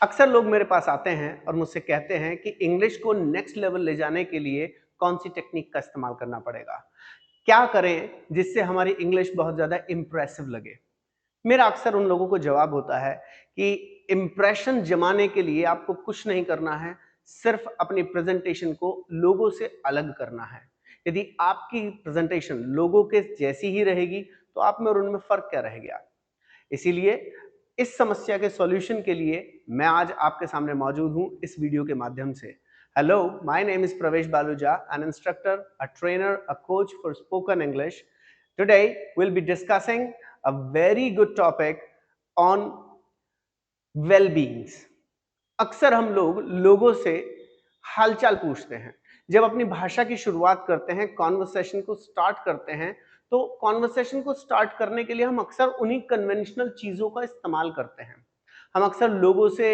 अक्सर लोग मेरे पास आते हैं और मुझसे कहते हैं कि इंग्लिश को नेक्स्ट लेवल ले जाने के लिए कौन सी टेक्निक का इस्तेमाल करना पड़ेगा, क्या करें जिससे हमारी इंग्लिश बहुत ज़्यादा इम्प्रेसिव लगे। मेरा अक्सर उन लोगों को जवाब होता है कि इम्प्रेशन जमाने के लिए आपको कुछ नहीं करना है, सिर्फ अपनी प्रेजेंटेशन को लोगों से अलग करना है। यदि आपकी प्रेजेंटेशन लोगों के जैसी ही रहेगी तो आप में और उनमें फ़र्क क्या रह गया। इसीलिए इस समस्या के सॉल्यूशन के लिए मैं आज आपके सामने मौजूद हूं इस वीडियो के माध्यम से। Hello, my name is Pravesh Baluja, N instructor, a trainer, a coach for spoken English. Today we'll be discussing a very good topic on well-beings। अक्सर हम लोग लोगों से हालचाल पूछते हैं। जब अपनी भाषा की शुरुआत करते हैं, कॉन्वर्सेशन को स्टार्ट करते हैं, तो कॉन्वर्सेशन को स्टार्ट करने के लिए हम अक्सर उन्हीं कन्वेंशनल चीज़ों का इस्तेमाल करते हैं। हम अक्सर लोगों से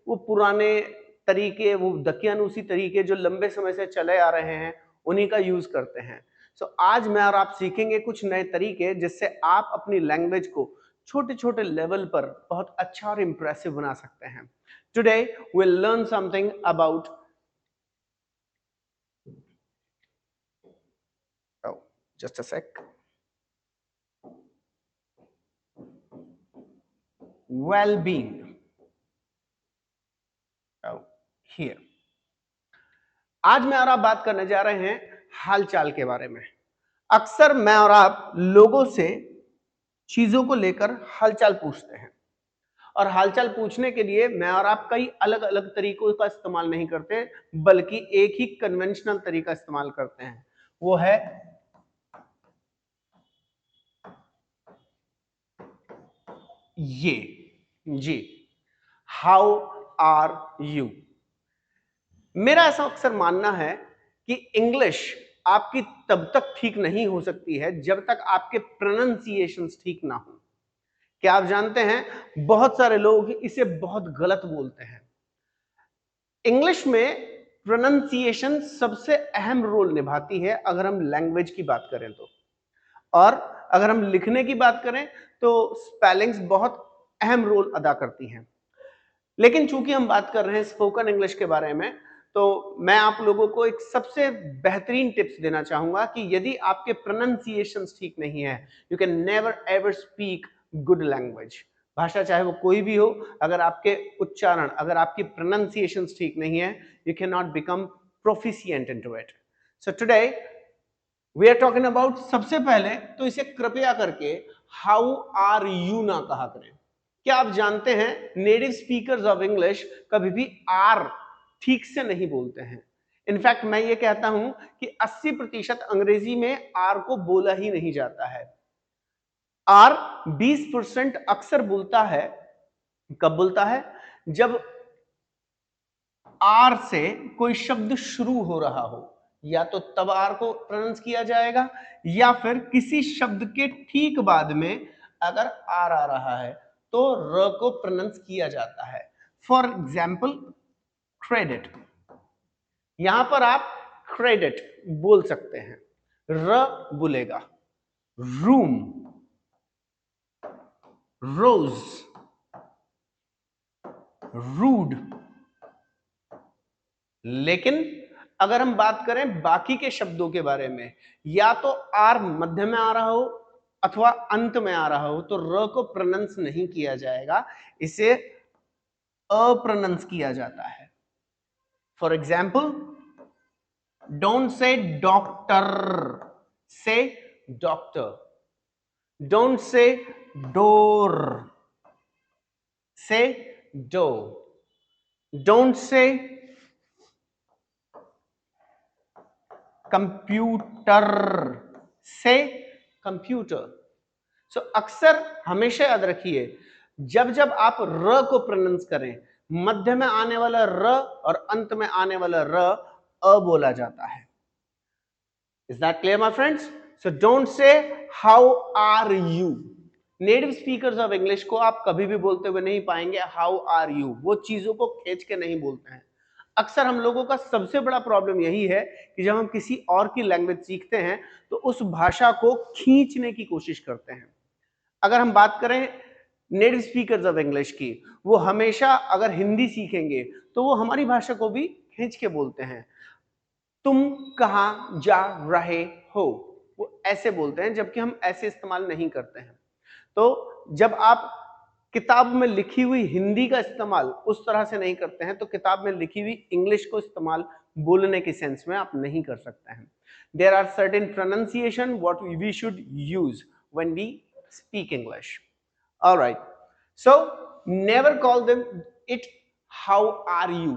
वो पुराने तरीके, वो दकियानूसी तरीके जो लंबे समय से चले आ रहे हैं, उन्हीं का यूज़ करते हैं। सो आज मैं और आप सीखेंगे कुछ नए तरीके जिससे आप अपनी लैंग्वेज को छोटे-छोटे लेवल पर बहुत अच्छा और इम्प्रेसिव बना सकते हैं। Today we'll learn something about oh, just a sec. Well-being. Oh, here. आज मैं और आप बात करने जा रहे हैं हालचाल के बारे में। अक्सर मैं और आप लोगों से चीजों को लेकर हालचाल पूछते हैं और हालचाल पूछने के लिए मैं और आप कई अलग-अलग तरीकों का इस्तेमाल नहीं करते, बल्कि एक ही कन्वेंशनल तरीका इस्तेमाल करते हैं। वो है ये जी, हाउ आर यू। मेरा ऐसा अक्सर मानना है कि इंग्लिश आपकी तब तक ठीक नहीं हो सकती है जब तक आपके प्रोनाउंसिएशंस ठीक ना हो। क्या आप जानते हैं, बहुत सारे लोग इसे बहुत गलत बोलते हैं। इंग्लिश में प्रोनाउंसिएशन सबसे अहम रोल निभाती है अगर हम लैंग्वेज की बात करें तो, और अगर हम लिखने की बात करें तो स्पेलिंग्स बहुत अहम रोल अदा करती हैं। लेकिन चूंकि हम बात कर रहे हैं स्पोकन इंग्लिश के बारे में, तो मैं आप लोगों को एक सबसे बेहतरीन टिप्स देना चाहूंगा कि यदि आपके प्रोनाउंसिएशंस ठीक नहीं है, you can never ever speak good language. भाषा चाहे वो कोई भी हो, अगर आपके उच्चारण, अगर आपकी प्रोनाउंसिएशंस ठीक नहीं है, you can not become proficient into it. So today we are talking about, सबसे पहले तो इसे कृपया करके हाउ आर यू ना कहा करें। क्या आप जानते हैं, नेटिव स्पीकर्स ऑफ इंग्लिश कभी भी आर ठीक से नहीं बोलते हैं। इनफैक्ट मैं ये कहता हूं कि 80% अंग्रेजी में आर को बोला ही नहीं जाता है। आर 20% अक्सर बोलता है। कब बोलता है? जब आर से कोई शब्द शुरू हो रहा हो, या तो तब आर को प्रोनाउंस किया जाएगा, या फिर किसी शब्द के ठीक बाद में अगर आर आ रहा है तो र को प्रोनाउंस किया जाता है। For example, credit. यहां पर आप क्रेडिट बोल सकते हैं, र बोलेगा। रूम, रोज, रूड। लेकिन अगर हम बात करें बाकी के शब्दों के बारे में, या तो आर मध्य में आ रहा हो अथवा अंत में आ रहा हो, तो र को प्रोनाउंस नहीं किया जाएगा, इसे अप्रोनाउंस किया जाता है। For example, don't say doctor, से डॉक्टर। डोंट से डोर, से डो। डोंट से कंप्यूटर, से कंप्यूटर। सो अक्सर हमेशा याद रखिए, जब जब आप र को प्रोनाउंस करें, मध्य में आने वाला र और अंत में आने वाला र अ बोला जाता है। Is that clear my friends? So don't say how are you. Native speakers of English को आप कभी भी बोलते हुए नहीं पाएंगे हाउ आर यू। वो चीजों को खींच के नहीं बोलते हैं। अक्सर हम लोगों का सबसे बड़ा प्रॉब्लम यही है कि जब हम किसी और की लैंग्वेज सीखते हैं तो उस भाषा को खींचने की कोशिश करते हैं। अगर हम बात करें नेटिव स्पीकर्स ऑफ इंग्लिश की, वो हमेशा अगर हिंदी सीखेंगे तो वो हमारी भाषा को भी खींच के बोलते हैं। तुम कहां जा रहे हो, वो ऐसे बोलते हैं, जबकि हम ऐसे इस्तेमाल नहीं करते हैं। तो जब आप किताब में लिखी हुई हिंदी का इस्तेमाल उस तरह से नहीं करते हैं, तो किताब में लिखी हुई इंग्लिश को इस्तेमाल बोलने के सेंस में आप नहीं कर सकते हैं। There are certain pronunciation what we should use when we speak English. All right, so never call them it how are you,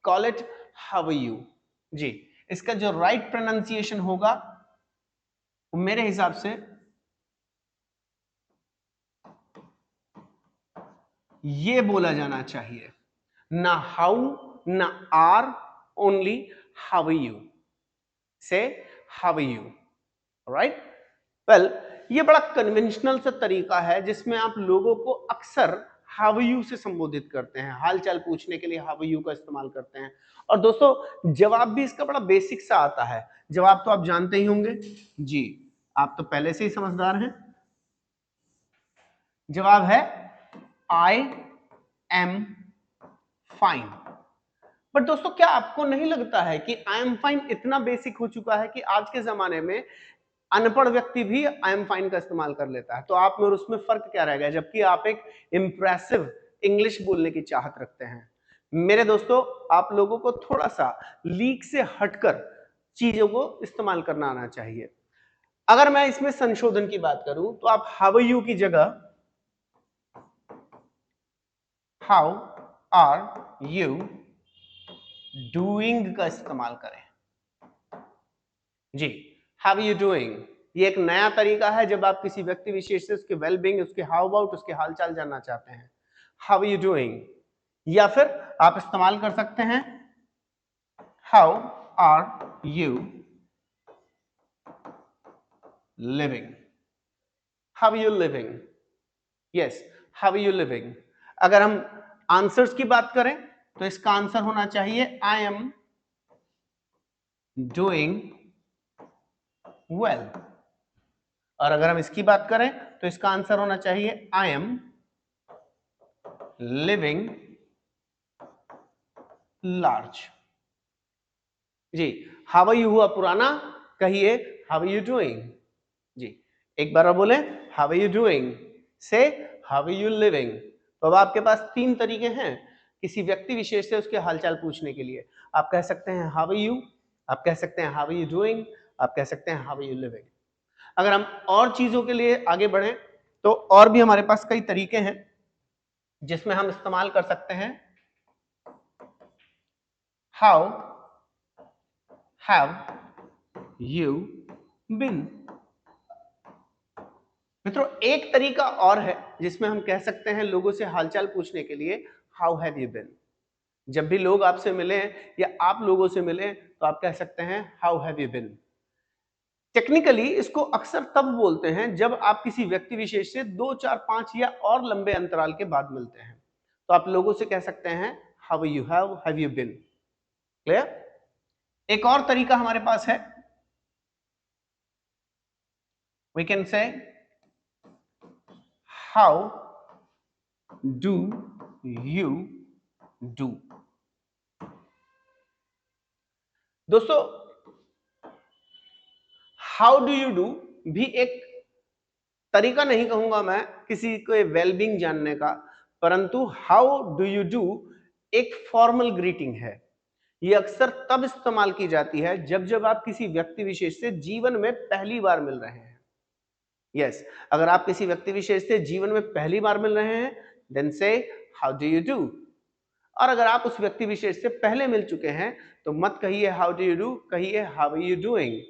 call it how are you. जी, इसका जो राइट प्रोनाउंसिएशन होगा वो मेरे हिसाब से ये बोला जाना चाहिए, ना हाउ ना are, only how are you. Say how are you, right. Well, ये बड़ा कन्वेंशनल सा तरीका है जिसमें आप लोगों को अक्सर हाउ आर यू से संबोधित करते हैं, हाल चाल पूछने के लिए हाउ आर यू का इस्तेमाल करते हैं। और दोस्तों, जवाब भी इसका बड़ा बेसिक सा आता है। जवाब तो आप जानते ही होंगे जी, आप तो पहले से ही समझदार हैं। जवाब है आई एम फाइन। बट दोस्तों, क्या आपको नहीं लगता है कि आई एम फाइन इतना बेसिक हो चुका है कि आज के जमाने में अनपढ़ व्यक्ति भी आई एम फाइन का इस्तेमाल कर लेता है? तो आप में और उसमें फर्क क्या रह गया, जबकि आप एक इंप्रेसिव इंग्लिश बोलने की चाहत रखते हैं। मेरे दोस्तों, आप लोगों को थोड़ा सा लीक से हटकर चीजों को इस्तेमाल करना आना चाहिए। अगर मैं इसमें संशोधन की बात करूं तो आप हाउ आर यू की जगह हाउ आर यू डूइंग का इस्तेमाल करें। जी, हाउ आर यू डूइंग, ये एक नया तरीका है जब आप किसी व्यक्ति विशेष से उसके वेलबींग, उसके हाउ अबाउट, उसके हालचाल जानना चाहते हैं। हाउ आर यू डूइंग, या फिर आप इस्तेमाल कर सकते हैं how are you living. How are you living, yes, how are you living. अगर हम आंसर्स की बात करें तो इसका आंसर होना चाहिए आई एम डूइंग वेल। और अगर हम इसकी बात करें तो इसका आंसर होना चाहिए आई एम लिविंग लार्ज। जी, हाउ आर यू हुआ पुराना, कहिए हाउ आर यू डूइंग। जी, एक बार और बोले how are you doing, say how are you living. तो अब आपके पास तीन तरीके हैं किसी व्यक्ति विशेष से उसके हालचाल पूछने के लिए। आप कह सकते हैं हाउ आर यू, आप कह सकते हैं हाउ आर यू डूइंग, आप कह सकते हैं हाउ आर यू लिविंग। अगर हम और चीजों के लिए आगे बढ़ें तो और भी हमारे पास कई तरीके हैं जिसमें हम इस्तेमाल कर सकते हैं हाउ हैव यू बीन। मित्रों, एक तरीका और है जिसमें हम कह सकते हैं लोगों से हालचाल पूछने के लिए हाउ हैव यू बीन। जब भी लोग आपसे मिले या आप लोगों से मिले तो आप कह सकते हैं how have you been. Technically इसको अक्सर तब बोलते हैं जब आप किसी व्यक्ति विशेष से 2, 4, 5 या और लंबे अंतराल के बाद मिलते हैं। तो आप लोगों से कह सकते हैं how you have you been. Clear? एक और तरीका हमारे पास है, we can say how do you do. दोस्तों, हाउ डू यू डू भी एक तरीका नहीं कहूंगा मैं किसी को वेलबींग जानने का, परंतु हाउ डू यू डू एक फॉर्मल ग्रीटिंग है। ये अक्सर तब इस्तेमाल की जाती है जब जब आप किसी व्यक्ति विशेष से जीवन में पहली बार मिल रहे हैं। यस, अगर आप किसी व्यक्ति विशेष से जीवन में पहली बार मिल रहे हैं देन से हाउ डू यू डू। और अगर आप उस व्यक्ति विशेष से पहले मिल चुके हैं तो मत कहिए हाउ डू यू डू, कहिए how are you doing,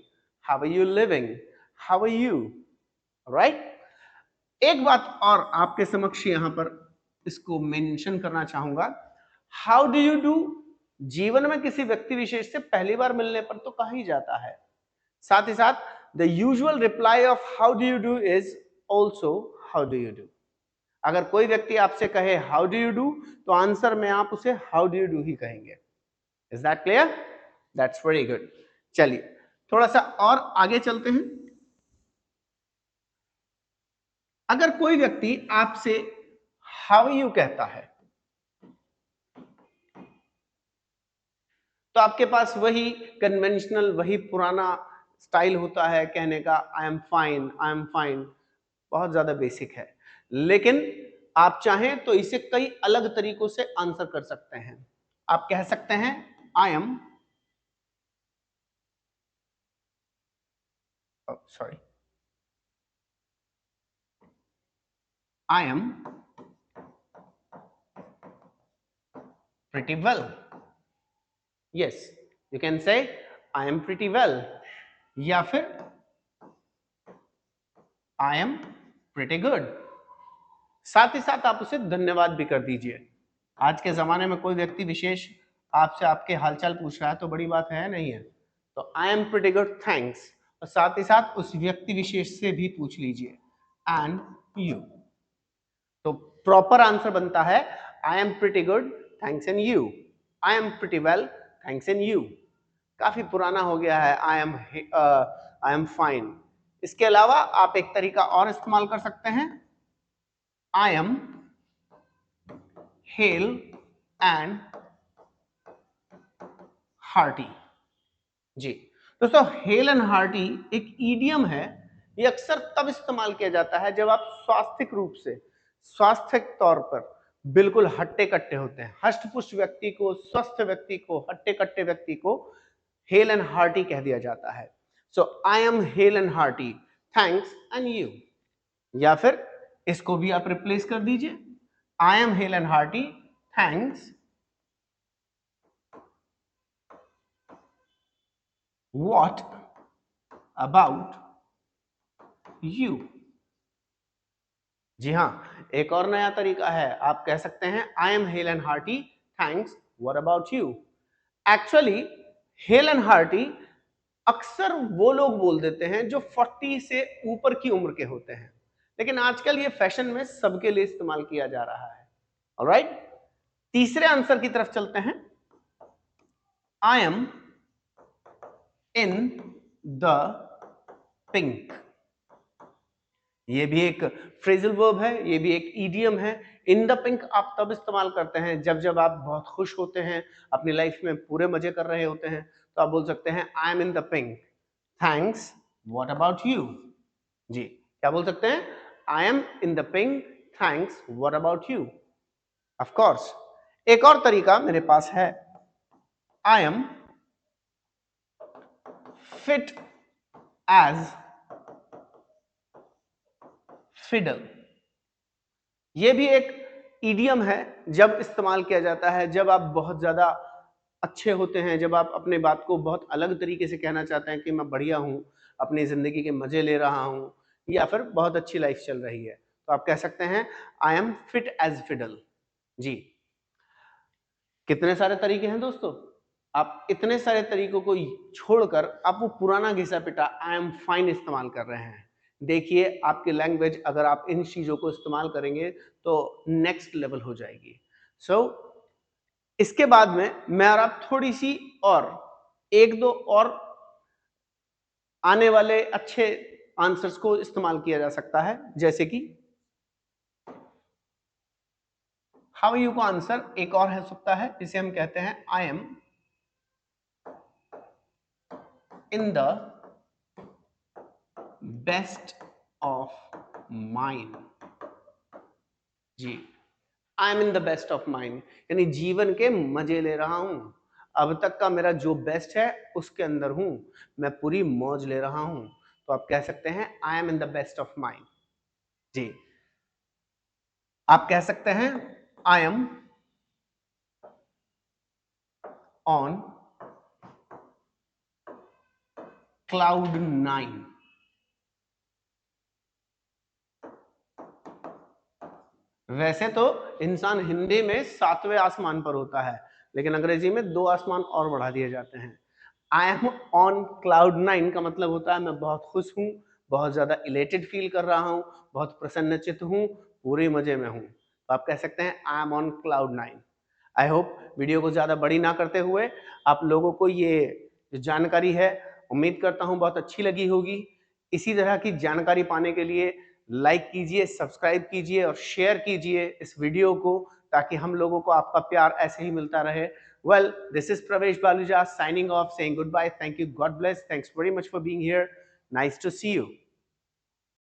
how are you living, how are you, right. एक बात और आपके समक्ष यहां पर इसको मेंशन करना चाहूंगा, हाउ डू यू डू जीवन में किसी व्यक्ति विशेष से पहली बार मिलने पर तो कहा ही जाता है, साथ ही साथ the usual reply of how do you do is also how do you do. अगर कोई व्यक्ति आपसे कहे हाउ डू यू डू तो आंसर में आप उसे हाउ डू यू डू ही कहेंगे। Is that clear? That's very good. चलिए थोड़ा सा और आगे चलते हैं। अगर कोई व्यक्ति आपसे हाउ यू कहता है, तो आपके पास वही कन्वेंशनल, वही पुराना स्टाइल होता है कहने का, I am fine, I am fine, बहुत ज्यादा बेसिक है। लेकिन आप चाहें तो इसे कई अलग तरीकों से आंसर कर सकते हैं। आप कह सकते हैं I M, sorry, I am pretty well. Yes, you can say I am pretty well, या फिर I am pretty good। साथ ही साथ आप उसे धन्यवाद भी कर दीजिए। आज के जमाने में कोई व्यक्ति विशेष आपसे आपके हालचाल पूछ रहा है तो बड़ी बात है नहीं है, तो I am pretty good thanks, और साथ ही साथ उस व्यक्ति विशेष से भी पूछ लीजिए and you। तो प्रॉपर आंसर बनता है I am pretty good thanks and you, I am pretty well thanks and you। काफी पुराना हो गया है I am fine। इसके अलावा आप एक तरीका और इस्तेमाल कर सकते हैं, I am hale and hearty। जी दोस्तों, हेल एंड हार्टी एक ईडियम है। ये अक्सर तब इस्तेमाल किया जाता है जब आप स्वास्थ्यिक रूप से, स्वास्थ्यिक तौर पर बिल्कुल हट्टे कट्टे होते हैं। हष्ट पुष्ट व्यक्ति को, स्वस्थ व्यक्ति को, हट्टे कट्टे व्यक्ति को हेल एंड हार्टी कह दिया जाता है। So I am hale and hearty thanks and you, या फिर इसको भी आप रिप्लेस कर दीजिए, I am hale and hearty thanks what about you. जी हां, एक और नया तरीका है, आप कह सकते हैं I am hale and hearty thanks what about you. Actually hello and hearty अक्सर वो लोग बोल देते हैं जो 40 से ऊपर की उम्र के होते हैं, लेकिन आजकल ये फैशन में सबके लिए इस्तेमाल किया जा रहा है। ऑलराइट, तीसरे आंसर की तरफ चलते हैं, I am in the pink. ये भी एक फ्रेजल वर्ब है, ये भी एक ईडियम है। इन द पिंक आप तब इस्तेमाल करते हैं जब आप बहुत खुश होते हैं, अपनी लाइफ में पूरे मजे कर रहे होते हैं, तो आप बोल सकते हैं I am in the pink thanks what about you. जी, क्या बोल सकते हैं, I am in the pink thanks what about you. Of course एक और तरीका मेरे पास है, I am fit as fiddle. ये भी एक ईडियम है, जब इस्तेमाल किया जाता है जब आप बहुत ज्यादा अच्छे होते हैं, जब आप अपने बात को बहुत अलग तरीके से कहना चाहते हैं कि मैं बढ़िया हूं, अपनी जिंदगी के मजे ले रहा हूं, या फिर बहुत अच्छी लाइफ चल रही है, तो आप कह सकते हैं I am fit as fiddle. जी, कितने सारे तरीके हैं दोस्तों। आप इतने सारे तरीकों को छोड़कर आप वो पुराना घिसा पिटा आई एम फाइन इस्तेमाल कर रहे हैं। देखिए आपकी लैंग्वेज अगर आप इन चीजों को इस्तेमाल करेंगे तो नेक्स्ट लेवल हो जाएगी। सो इसके बाद में मैं और आप थोड़ी सी और एक दो और आने वाले अच्छे आंसर्स को इस्तेमाल किया जा सकता है, जैसे कि हाउ यू का आंसर एक और हो सकता है, जिसे हम कहते हैं I am in the best of mind. जी, I am in the best of mind, यानी जीवन के मजे ले रहा हूं, अब तक का मेरा जो बेस्ट है उसके अंदर हूं, मैं पूरी मौज ले रहा हूं। तो आप कह सकते हैं I am in the best of mind. जी, आप कह सकते हैं आई एम ऑन क्लाउड 9। वैसे तो इंसान हिंदी में 7वें आसमान पर होता है, लेकिन अंग्रेजी में 2 आसमान और बढ़ा दिए जाते हैं। आई एम ऑन क्लाउड 9 का मतलब होता है मैं बहुत खुश हूं, बहुत ज्यादा इलेटेड फील कर रहा हूं, बहुत प्रसन्नचित्त हूं, पूरे मजे में हूं। तो आप कह सकते हैं I M on cloud 9। I hope video को ज्यादा बड़ी ना करते हुए आप लोगों को ये जो जानकारी है, उम्मीद करता हूं बहुत अच्छी लगी होगी। इसी तरह की जानकारी पाने के लिए लाइक कीजिए, सब्सक्राइब कीजिए और शेयर कीजिए इस वीडियो को, ताकि हम लोगों को आपका प्यार ऐसे ही मिलता रहे। Well, this is Pravesh Baluja signing off, saying good bye, thank you, God bless, thanks very much for being here, nice to see you.